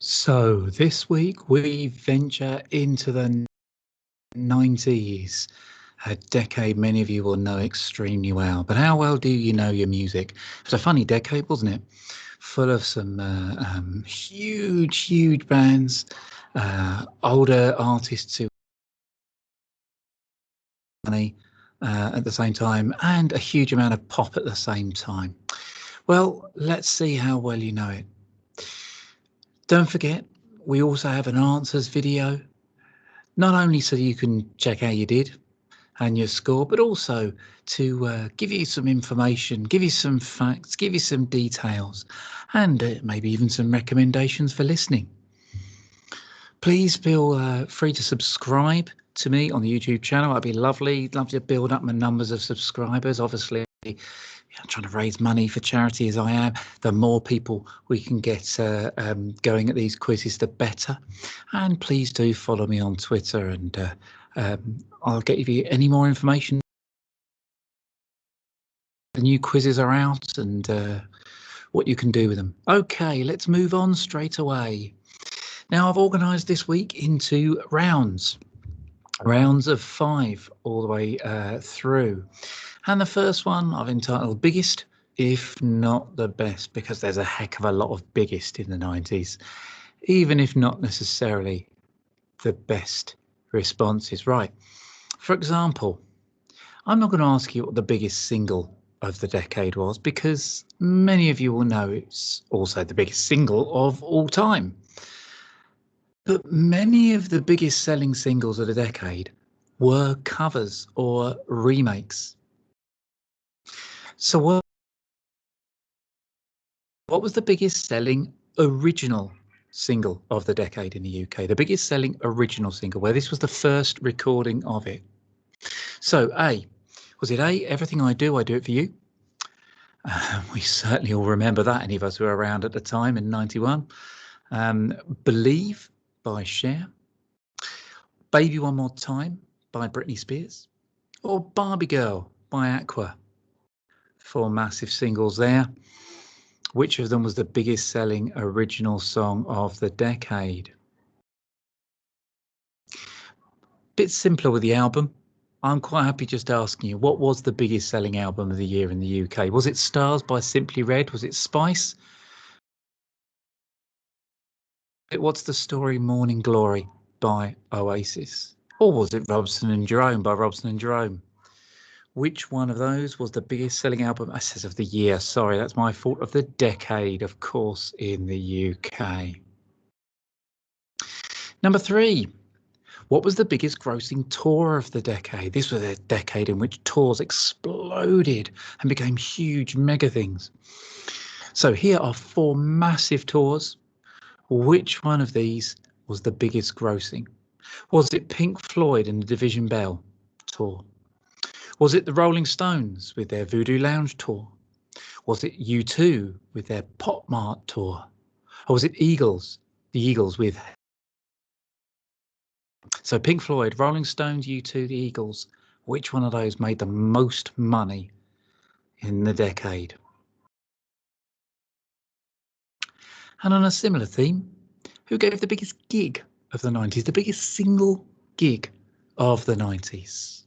So this week we venture into the 90s, a decade many of you will know extremely well. But how well do you know your music? It was a funny decade, wasn't it? Full of some huge bands, older artists who money at the same time, and a huge amount of pop at the same time. Well, let's see how well you know it. Don't forget, we also have an answers video, not only so you can check how you did and your score, but also to give you some information, give you some facts, give you some details, and maybe even some recommendations for listening. Please feel free to subscribe to me on the YouTube channel. That'd be lovely. Love to build up my numbers of subscribers. Obviously, I'm trying to raise money for charity as I am. The more people we can get going at these quizzes, the better. And please do follow me on Twitter, and I'll get you any more information. The new quizzes are out and what you can do with them. Okay, let's move on straight away. Now, I've organised this week into rounds of 5 all the way through. And the first one I've entitled Biggest, if not the best, because there's a heck of a lot of biggest in the 90s, even if not necessarily the best responses. Right. For example, I'm not going to ask you what the biggest single of the decade was, because many of you will know it's also the biggest single of all time. But many of the biggest selling singles of the decade were covers or remakes. So what was the biggest selling original single of the decade in the UK? The biggest selling original single, where this was the first recording of it. So was it A, Everything I Do It For You? We certainly all remember that, any of us who were around at the time in 91. Believe by Cher. Baby One More Time by Britney Spears. Or Barbie Girl by Aqua. 4 massive singles there. Which of them was the biggest selling original song of the decade? Bit simpler with the album. I'm quite happy just asking you, what was the biggest selling album of the year in the UK? Was it Stars by Simply Red? Was it Spice? What's the Story Morning Glory by Oasis? Or was it Robson and Jerome by Robson and Jerome? Which one of those was the biggest selling album? I says of the year. Sorry, that's my fault. Of the decade, of course, in the UK. Number 3. What was the biggest grossing tour of the decade? This was a decade in which tours exploded and became huge mega things. So here are 4 massive tours. Which one of these was the biggest grossing? Was it Pink Floyd and the Division Bell tour? Was it the Rolling Stones with their Voodoo Lounge tour? Was it U2 with their Pop Mart tour? Or was it the Eagles with... So Pink Floyd, Rolling Stones, U2, the Eagles. Which one of those made the most money in the decade? And on a similar theme, who gave the biggest gig of the 90s, the biggest single gig of the 90s?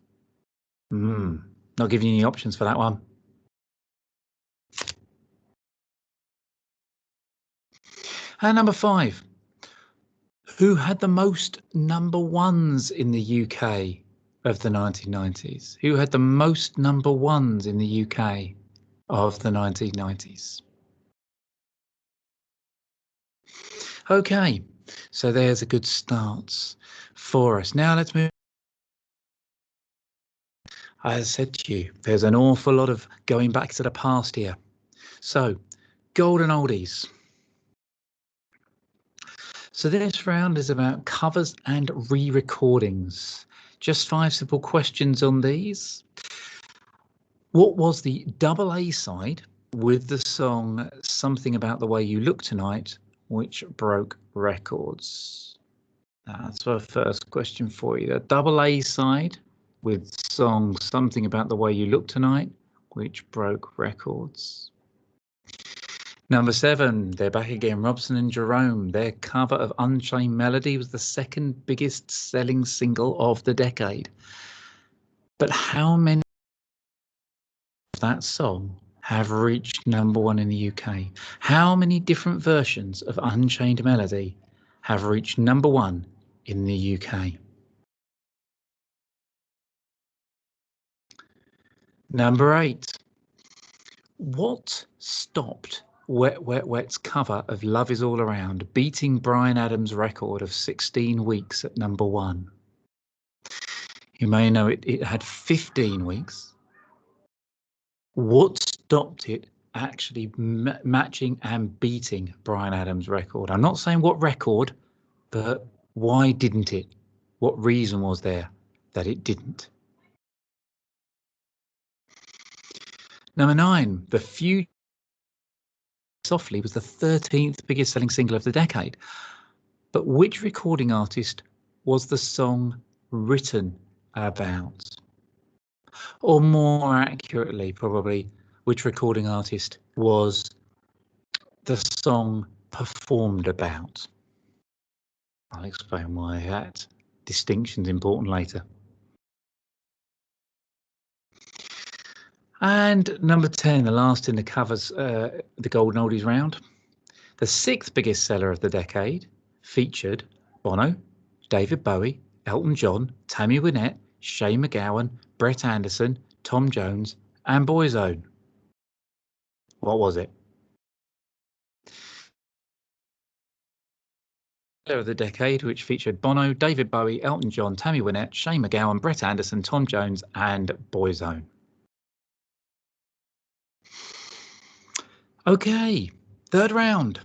Not giving you any options for that one. And number 5, who had the most number ones in the UK of the 1990s? Who had the most number ones in the UK of the 1990s? Okay, so there's a good start for us. Now let's move. As I said to you, there's an awful lot of going back to the past here. So, golden oldies. So this round is about covers and re-recordings. Just 5 simple questions on these. What was the double A side with the song Something About the Way You Look Tonight, which broke records? That's our first question for you. The double A side with song Something About the Way You Look Tonight, which broke records. Number 7, they're back again, Robson and Jerome. Their cover of Unchained Melody was the second biggest selling single of the decade. But how many of that song have reached number 1 in the UK? How many different versions of Unchained Melody have reached number 1 in the UK? Number 8. What stopped Wet Wet Wet's cover of Love Is All Around beating Bryan Adams' record of 16 weeks at number 1? You may know it had 15 weeks. What stopped it actually matching and beating Bryan Adams' record? I'm not saying what record, but why didn't it? What reason was there that it didn't? Number 9, The Future Softly was the 13th biggest selling single of the decade. But which recording artist was the song written about? Or more accurately, probably, which recording artist was the song performed about? I'll explain why that distinction's important later. And number 10, the last in the covers, the Golden Oldies round. The 6th biggest seller of the decade featured Bono, David Bowie, Elton John, Tammy Wynette, Shane MacGowan, Brett Anderson, Tom Jones, and Boyzone. What was it? Seller of the decade, which featured Bono, David Bowie, Elton John, Tammy Wynette, Shane MacGowan, Brett Anderson, Tom Jones, and Boyzone. Okay, 3rd round.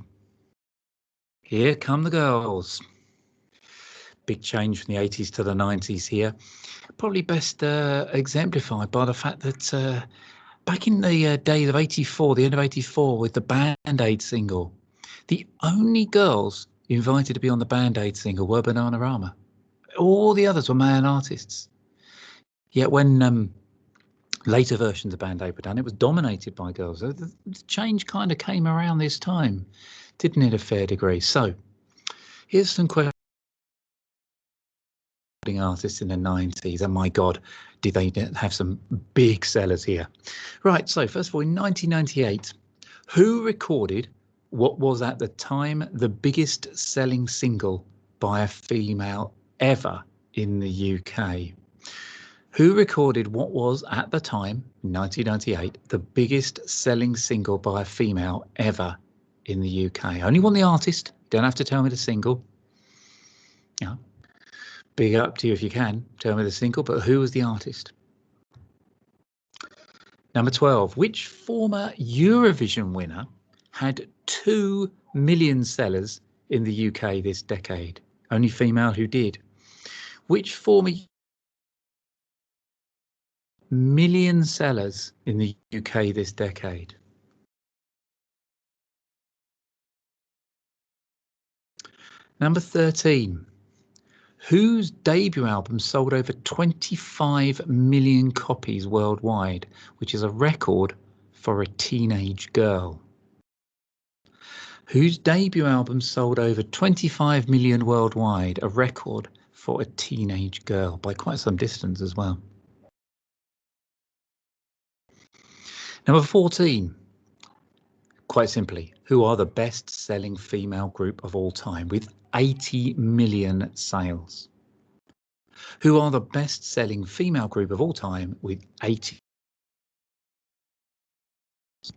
Here come the girls. Big change from the 80s to the 90s here. Probably best exemplified by the fact that back in the days of 84, the end of 84, with the Band-Aid single, the only girls invited to be on the Band-Aid single were Bananarama. All the others were male artists. Yet when later versions of Band-Aid were done, it was dominated by girls. The change kind of came around this time, didn't it, a fair degree? So here's some questions. Artists in the 90s, and my God, did they have some big sellers here. Right, so first of all, in 1998, who recorded what was at the time the biggest selling single by a female ever in the UK? Who recorded what was at the time, 1998, the biggest selling single by a female ever in the UK? Only one the artist, don't have to tell me the single. Yeah. Big up to you if you can, tell me the single, but who was the artist? Number 12, which former Eurovision winner had 2 million sellers in the UK this decade? Only female who did. Which former million sellers in the UK this decade? Number 13, whose debut album sold over 25 million copies worldwide, which is a record for a teenage girl? Whose debut album sold over 25 million worldwide, a record for a teenage girl, by quite some distance as well. Number 14, quite simply, who are the best-selling female group of all time with 80 million sales? Who are the best-selling female group of all time with 80?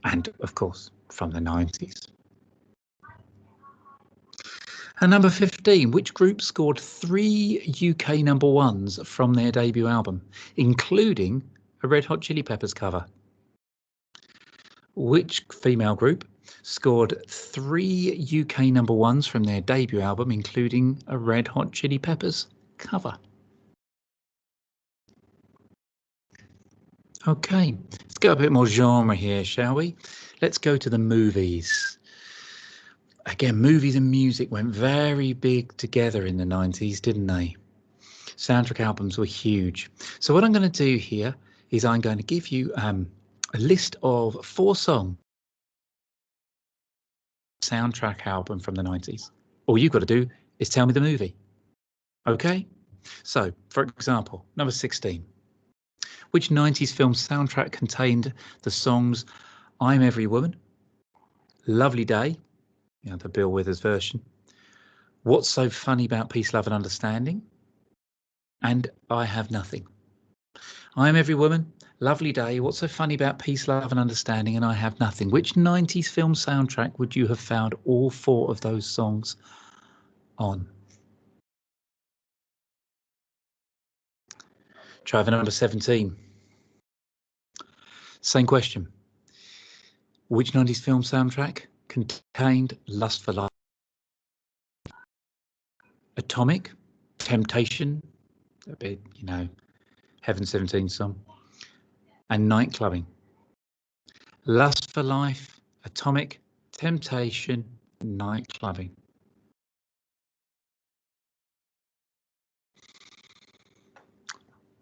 And of course, from the 90s. And number 15, which group scored 3 UK number ones from their debut album, including a Red Hot Chili Peppers cover? Which female group scored 3 UK number ones from their debut album, including a Red Hot Chili Peppers cover? Okay, let's go a bit more genre here, shall we? Let's go to the movies. Again, movies and music went very big together in the 90s, didn't they? Soundtrack albums were huge. So what I'm going to do here is I'm going to give you a list of 4 songs soundtrack album from the 90s. All you've got to do is tell me the movie. Okay? So, for example, number 16. Which 90s film soundtrack contained the songs I'm Every Woman, Lovely Day, the Bill Withers version, What's So Funny About Peace, Love and Understanding, and I Have Nothing. I'm Every Woman, Lovely Day, What's So Funny About Peace, Love and Understanding, and I Have Nothing. Which 90s film soundtrack would you have found all 4 of those songs on? Try for number 17. Same question. Which 90s film soundtrack contained Lust for Life? Atomic, Temptation, a bit, Heaven 17 song, and Night Clubbing. Lust for Life, Atomic, Temptation, Night Clubbing.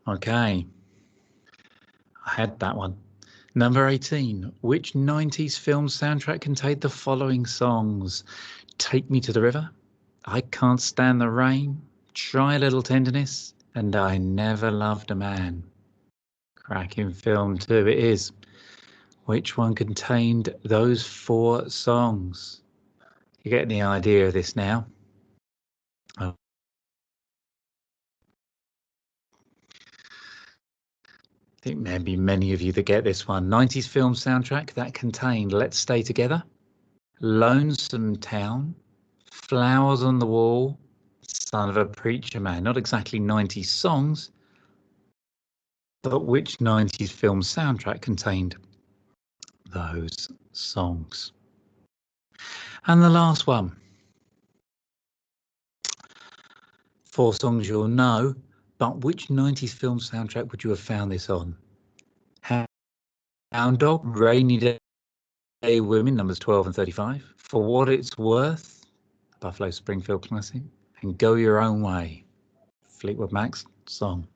Okay, I had that one. Number 18. Which 90s film soundtrack contained the following songs? Take Me to the River, I Can't Stand the Rain, Try a Little Tenderness, and I Never Loved a Man. Cracking film too, it is. Which one contained those 4 songs? You're getting the idea of this now. I think maybe many of you that get this one. 90s film soundtrack that contained Let's Stay Together, Lonesome Town, Flowers on the Wall, Son of a Preacher Man. Not exactly 90s songs, but which 90s film soundtrack contained those songs? And the last one. 4 songs you'll know, but which 90s film soundtrack would you have found this on? Hound Dog, Rainy Day Women, numbers 12 and 35. For What It's Worth, Buffalo Springfield classic. And Go Your Own Way, Fleetwood Mac's song.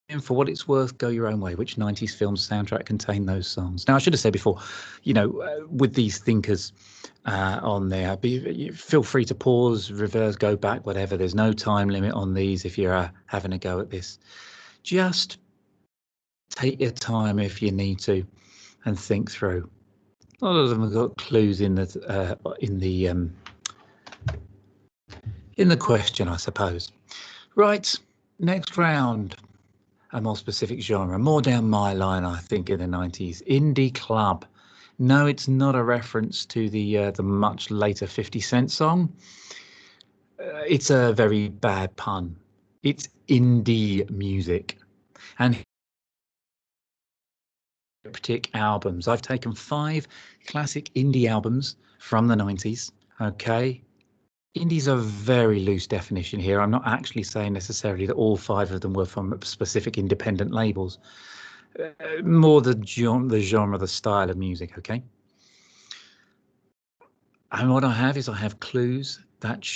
And For What It's Worth, Go Your Own Way. Which 90s film soundtrack contained those songs? Now, I should have said before, with these thinkers on there, feel free to pause, reverse, go back, whatever. There's no time limit on these if you're having a go at this. Just take your time if you need to and think through. A lot of them have got clues in the question, I suppose. Right, next round. A more specific genre, more down my line, I think, in the 90s. Indie Club. No, it's not a reference to the much later 50 Cent song. It's a very bad pun. It's indie music. And cryptic albums. I've taken 5 classic indie albums from the 90s. Okay. Indie's a very loose definition here. I'm not actually saying necessarily that all 5 of them were from specific independent labels. More the genre, the style of music, okay? And what I have clues that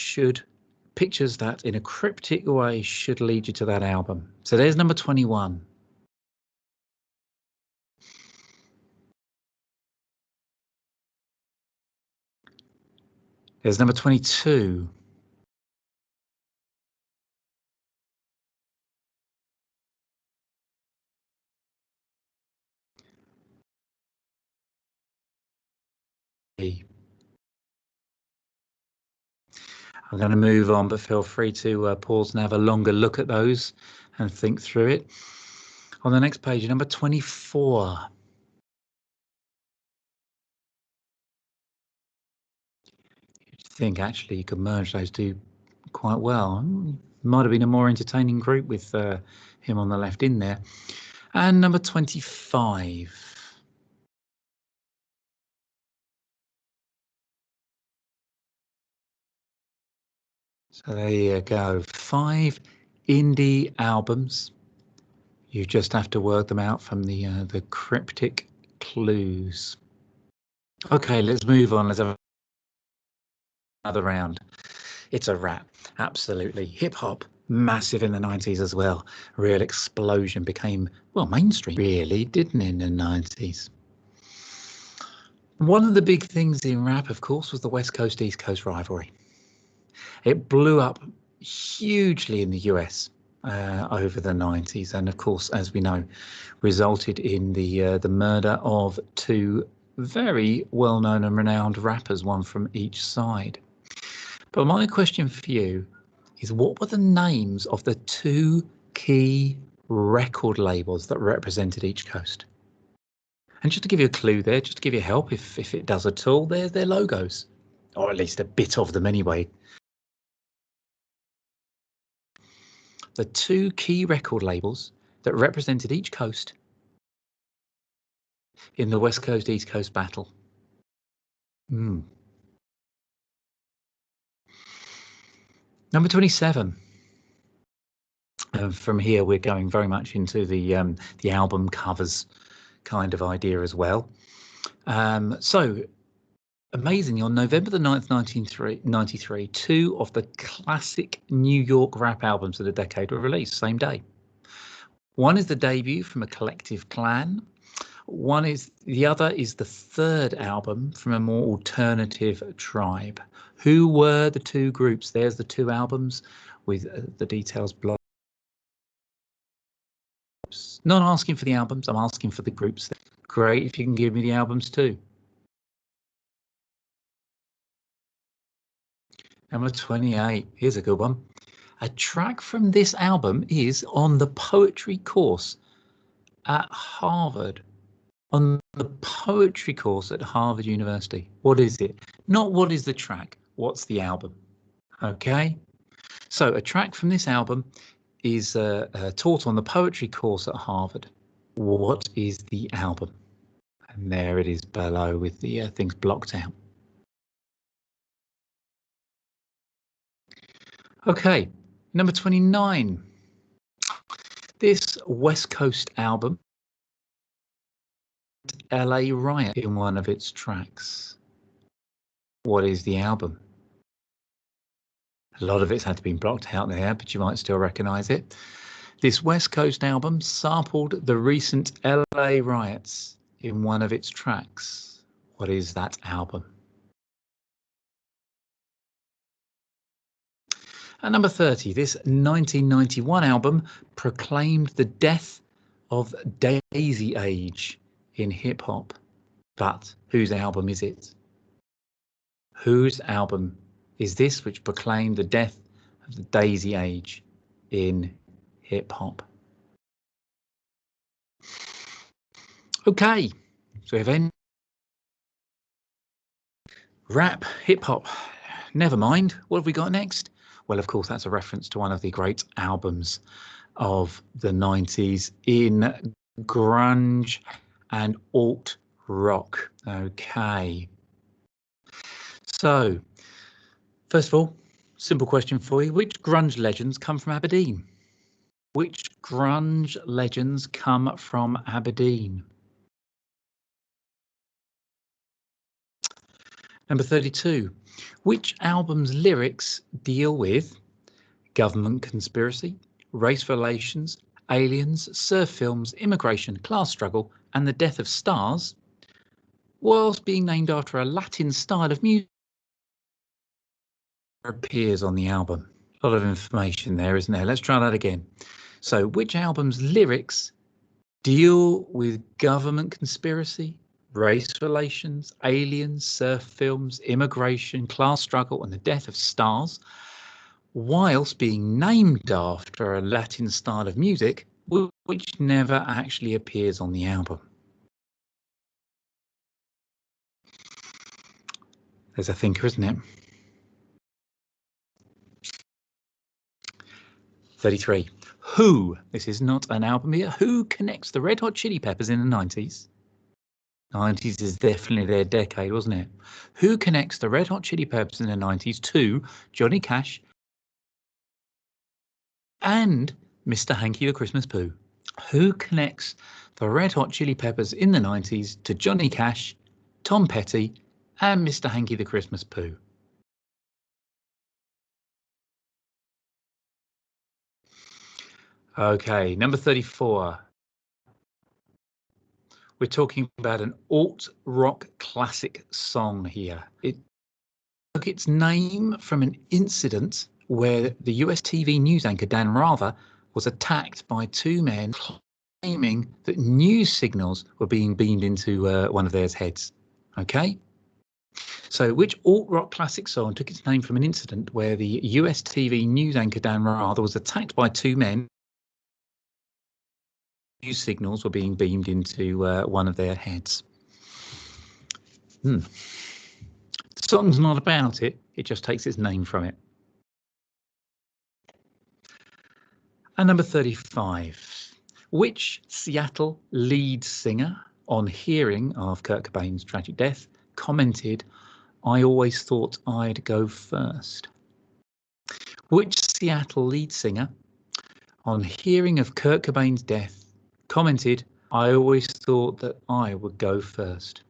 pictures that in a cryptic way should lead you to that album. So there's number 21. There's number 22. I'm going to move on, but feel free to pause and have a longer look at those and think through it. On the next page, number 24. You'd think actually you could merge those two quite well. Might have been a more entertaining group with him on the left in there. And number 25. So there you go, 5 indie albums. You just have to work them out from the cryptic clues. Okay, let's move on. Let's have another round. It's a wrap, absolutely. Hip hop, massive in the 90s as well. Real explosion, became, well, mainstream really, didn't it, in the 90s? One of the big things in rap, of course, was the West Coast East Coast rivalry. It blew up hugely in the US over the 90s, and of course, as we know, resulted in the murder of two very well-known and renowned rappers, one from each side. But my question for you is, what were the names of the two key record labels that represented each coast? And just to give you a clue there, just to give you help, if it does at all, there's their logos, or at least a bit of them anyway. The two key record labels that represented each coast in the West Coast East Coast battle. Number 27. From here, we're going very much into the album covers kind of idea as well. So amazingly, on November the 9th, 1993, two of the classic New York rap albums of the decade were released same day. One is the debut from a collective clan. The other is the third album from a more alternative tribe. Who were the two groups? There's the two albums with the details below. Not asking for the albums, I'm asking for the groups. Great if you can give me the albums too. Number 28, here's a good one. A track from this album is on the poetry course at Harvard. On the poetry course at Harvard University. What is it? Not what is the track, what's the album? Okay, so a track from this album is taught on the poetry course at Harvard. What is the album? And there it is below with the things blocked out. Okay, number 29. This West Coast album, LA Riot, in one of its tracks. What is the album? A lot of it's had to be blocked out there, but you might still recognise it. This West Coast album sampled the recent LA riots in one of its tracks. What is that album? At number 30, this 1991 album proclaimed the death of Daisy Age in hip hop. But whose album is it? Whose album is this which proclaimed the death of the Daisy Age in hip hop? Okay, so we have any rap, hip hop. Never mind. What have we got next? Well, of course, that's a reference to one of the great albums of the 90s in grunge and alt rock. Okay. So, first of all, simple question for you. Which grunge legends come from Aberdeen? Which grunge legends come from Aberdeen? Number 32. Which album's lyrics deal with government conspiracy, race relations, aliens, surf films, immigration, class struggle, and the death of stars, whilst being named after a Latin style of music appears on the album? A lot of information there, isn't there? Let's try that again. So, which album's lyrics deal with government conspiracy, race relations, aliens, surf films, immigration, class struggle, and the death of stars, whilst being named after a Latin style of music, which never actually appears on the album? There's a thinker, isn't it? 33. Who, this is not an album here, who connects the Red Hot Chili Peppers in the 90s? 90s is definitely their decade, wasn't it? Who connects the Red Hot Chili Peppers in the 90s to Johnny Cash and Mr. Hanky the Christmas Poo? Who connects the Red Hot Chili Peppers in the 90s to Johnny Cash, Tom Petty, and Mr. Hanky the Christmas Poo? Okay, number 34. We're talking about an alt rock classic song here. It took its name from an incident where the US TV news anchor Dan Rather was attacked by two men claiming that news signals were being beamed into one of their heads. Okay. So which alt-rock classic song took its name from an incident where the US TV news anchor Dan Rather was attacked by two men? News signals were being beamed into one of their heads. The song's not about it, it just takes its name from it. And number 35. Which Seattle lead singer, on hearing of Kurt Cobain's tragic death, commented, "I always thought I'd go first"? Which Seattle lead singer, on hearing of Kurt Cobain's death, commented, "I always thought that I would go first"?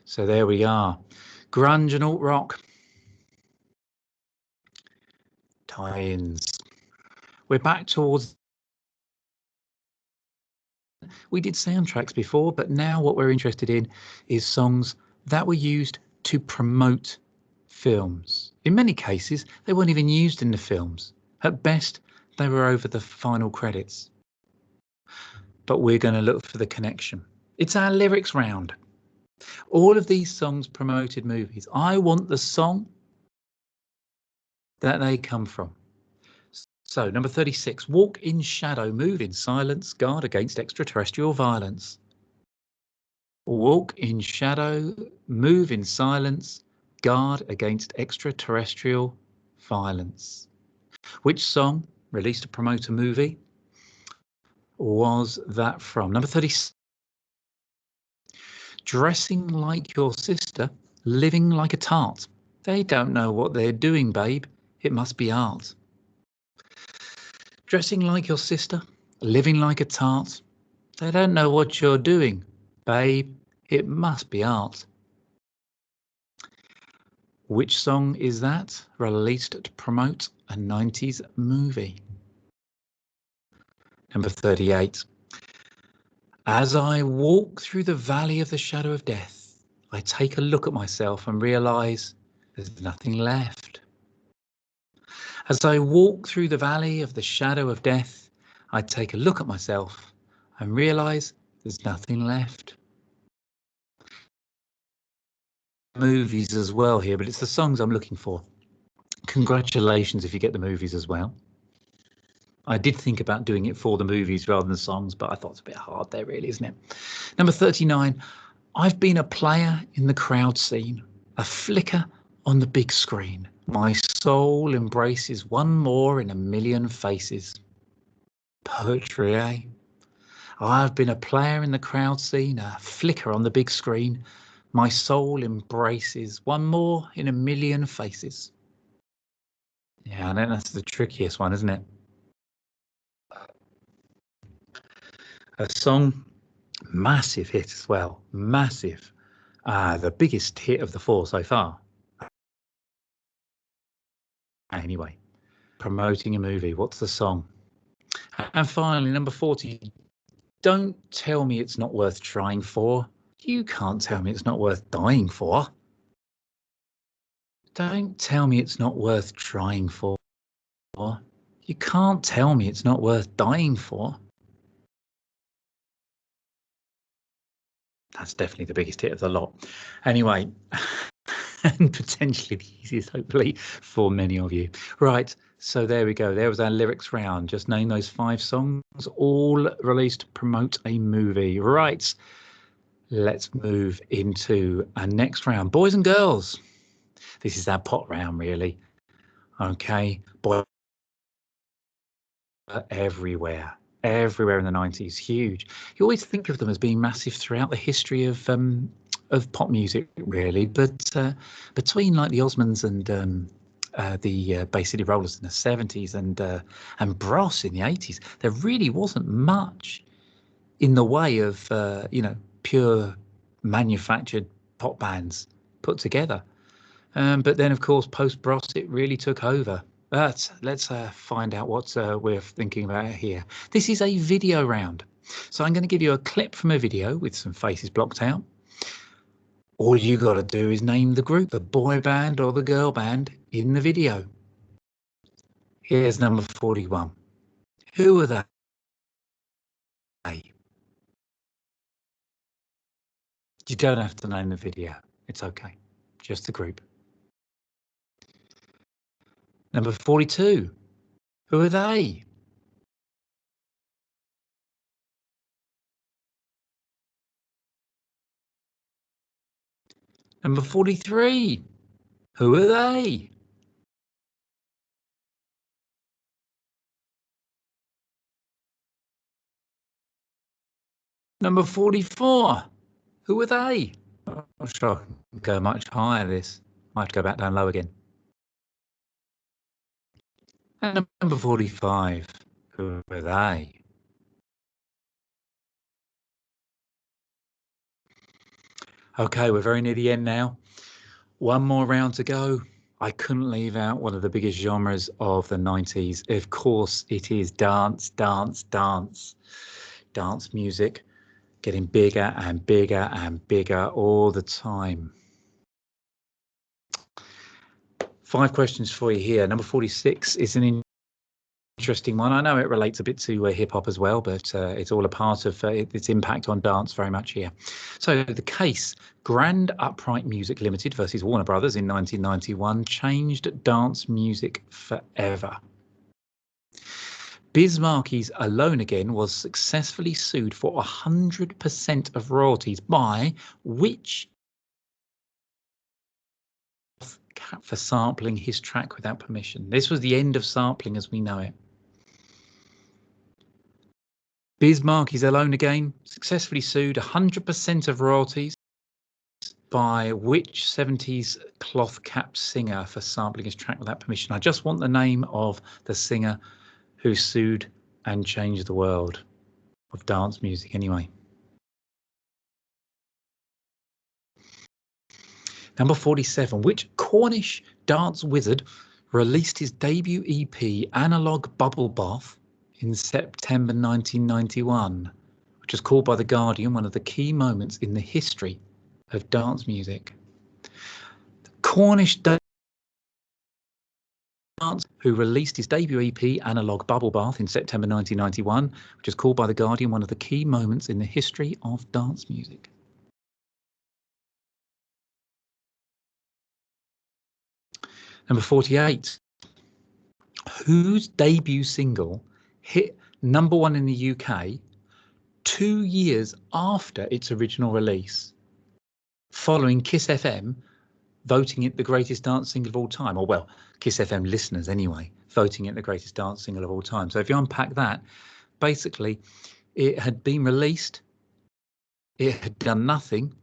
So there we are. Grunge and alt rock tie-ins. We're back towards. We did soundtracks before, but now what we're interested in is songs that were used to promote films. In many cases, they weren't even used in the films. At best, they were over the final credits. But we're going to look for the connection. It's our lyrics round. All of these songs promoted movies. I want the song that they come from. So number 36, walk in shadow, move in silence, guard against extraterrestrial violence. Walk in shadow, move in silence, guard against extraterrestrial violence. Which song, released to promote a movie, was that from? Number 36. Dressing like your sister, living like a tart. They don't know what they're doing, babe. It must be art. Dressing like your sister, living like a tart. They don't know what you're doing, babe. It must be art. Which song is that, released to promote a 90s movie? Number 38. As I walk through the valley of the shadow of death, I take a look at myself and realise there's nothing left. As I walk through the valley of the shadow of death, I take a look at myself and realise there's nothing left. Movies as well here, but it's the songs I'm looking for. Congratulations if you get the movies as well. I did think about doing it for the movies rather than the songs, but I thought it's a bit hard there, really, isn't it? Number 39, I've been a player in the crowd scene, a flicker on the big screen. My soul embraces one more in a million faces. Poetry, eh? I've been a player in the crowd scene, a flicker on the big screen. My soul embraces one more in a million faces. Yeah, I think that's the trickiest one, isn't it? A song, massive hit as well, massive. The biggest hit of the four so far. Anyway, promoting a movie, what's the song? And finally, number 40, don't tell me it's not worth trying for. You can't tell me it's not worth dying for. Don't tell me it's not worth trying for. You can't tell me it's not worth dying for. That's definitely the biggest hit of the lot. Anyway, and potentially the easiest, hopefully, for many of you. Right, so there we go. There was our lyrics round. Just name those 5 songs, all released to promote a movie. Right, let's move into our next round. Boys and girls. This is our pot round, really. Okay, boy, everywhere in the 90s, huge. You always think of them as being massive throughout the history of pop music, really, but between like the Osmonds and the Bay City Rollers in the 70s and Bros in the 80s, there really wasn't much in the way of pure manufactured pop bands put together. But then, of course, post Bros, it really took over. But let's find out what we're thinking about here. This is a video round. So I'm going to give you a clip from a video with some faces blocked out. All you got to do is name the group, the boy band or the girl band in the video. Here's number 41. Who are they? You don't have to name the video. It's okay. Just the group. Number 42. Who are they? Number 43. Who are they? Number 44. Who are they? I'm not sure I can go much higher this. I have to go back down low again. And number 45. Who are they? Okay, we're very near the end now. One more round to go. I couldn't leave out one of the biggest genres of the 90s. Of course, it is dance, dance, dance. Dance music getting bigger and bigger and bigger all the time. 5 questions for you here. Number 46 is an interesting one. I know it relates a bit to hip hop as well, but it's all a part of its impact on dance very much here. So the case, Grand Upright Music Limited versus Warner Brothers in 1991 changed dance music forever. Biz Markie's Alone Again was successfully sued for 100% of royalties by which for sampling his track without permission. This was the end of sampling as we know it. Biz Markie's Alone Again successfully sued 100% of royalties by which 70s cloth cap singer for sampling his track without permission? I just want the name of the singer who sued and changed the world of dance music anyway. Number 47, which Cornish dance wizard released his debut EP Analog Bubble Bath in September 1991, which was called by The Guardian one of the key moments in the history of dance music. The Cornish dance who released his debut EP Analog Bubble Bath in September 1991, which is called by The Guardian one of the key moments in the history of dance music. Number 48, whose debut single hit #1 in the UK 2 years after its original release, following Kiss FM voting it the greatest dance single of all time, or well, Kiss FM listeners anyway, voting it the greatest dance single of all time. So if you unpack that, basically it had been released, it had done nothing,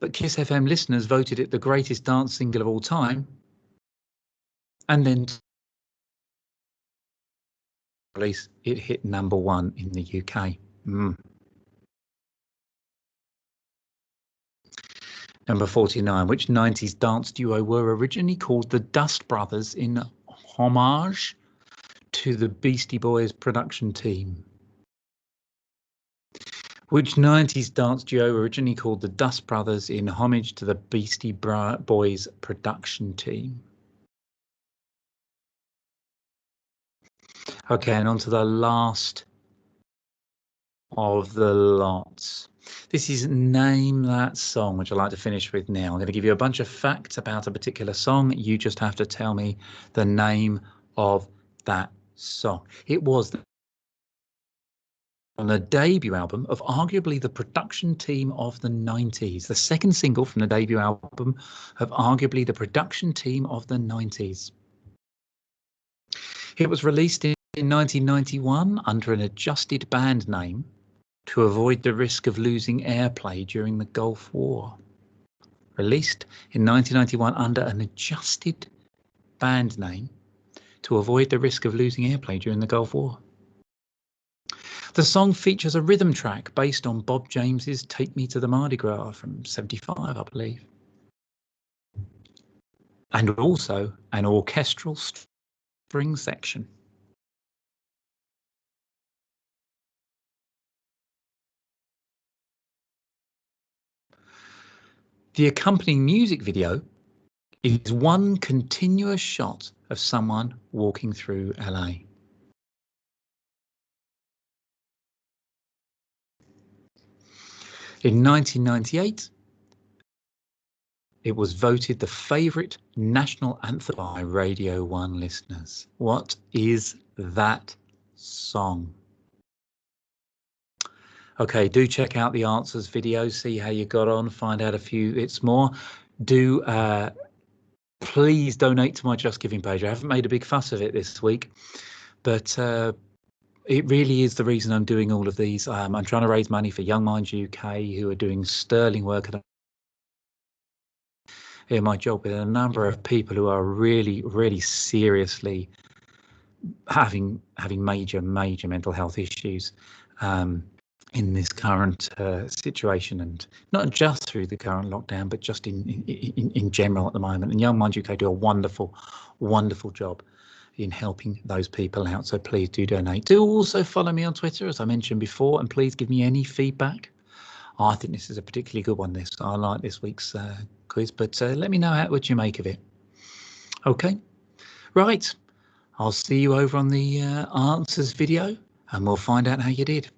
but Kiss FM listeners voted it the greatest dance single of all time, and then release it hit #1 in the UK. Number 49, which 90s dance duo were originally called the Dust Brothers in homage to the Beastie Boys production team? Which 90s dance duo were originally called the Dust Brothers in homage to the Beastie Boys production team? Okay, and on to the last of the lots. This is Name That Song, which I'd like to finish with now. I'm going to give you a bunch of facts about a particular song. You just have to tell me the name of that song. It was on the debut album of arguably the production team of the 90s. The second single from the debut album of arguably the production team of the 90s. It was released in 1991 under an adjusted band name to avoid the risk of losing airplay during the Gulf War. Released in 1991 under an adjusted band name to avoid the risk of losing airplay during the Gulf War. The song features a rhythm track based on Bob James's Take Me to the Mardi Gras from '75, I believe. and also an orchestral string section. The accompanying music video is one continuous shot of someone walking through LA. In 1998, it was voted the favourite national anthem by Radio 1 listeners. What is that song? Okay, do check out the answers video, see how you got on, find out a few bits more. Do please donate to my Just Giving page. I haven't made a big fuss of it this week, but it really is the reason I'm doing all of these. I'm trying to raise money for Young Minds UK, who are doing sterling work in my job with a number of people who are really seriously having major mental health issues in this current situation, and not just through the current lockdown, but just in general at the moment. And Young Minds UK do a wonderful job in helping those people out. So please do donate. Do also follow me on Twitter, as I mentioned before, and please give me any feedback. I think this is a particularly good one. I like this week's quiz, but let me know what you make of it. Okay, right. I'll see you over on the answers video, and we'll find out how you did.